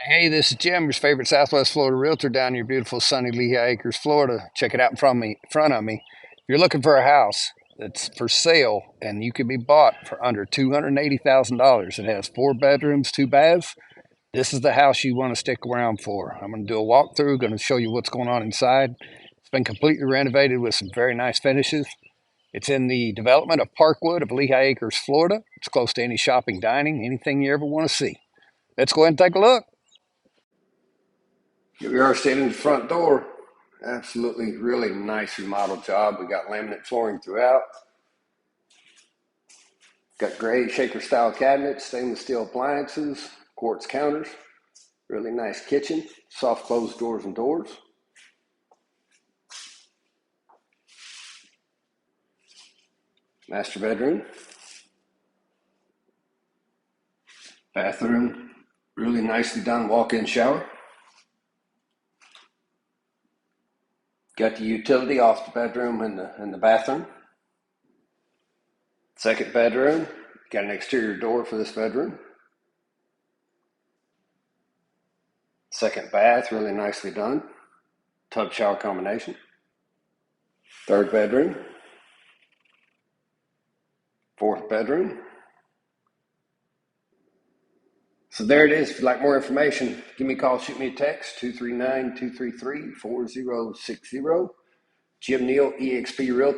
Hey, this is Jim, your favorite Southwest Florida realtor down in your beautiful sunny Lehigh Acres, Florida. Check it out in front of me. If you're looking for a house that's for sale and you can be bought for under $280,000, it has 4 bedrooms, 2 baths. This is the house you want to stick around for. I'm going to do a walkthrough, going to show you what's going on inside. It's been completely renovated with some very nice finishes. It's in the development of Parkwood of Lehigh Acres, Florida. It's close to any shopping, dining, anything you ever want to see. Let's go ahead and take a look. Here we are standing in the front door. Absolutely really nice remodeled job. We got laminate flooring throughout. Got gray shaker style cabinets, stainless steel appliances, quartz counters. Really nice kitchen, soft closed doors and doors. Master bedroom. Bathroom, really nicely done walk-in shower. Got the utility off the bedroom and the bathroom. Second bedroom, got an exterior door for this bedroom. Second bath, really nicely done. Tub shower combination. Third bedroom. Fourth bedroom. So there it is. If you'd like more information, give me a call, shoot me a text, 239-233-4060. Jim Neal, eXp Realty.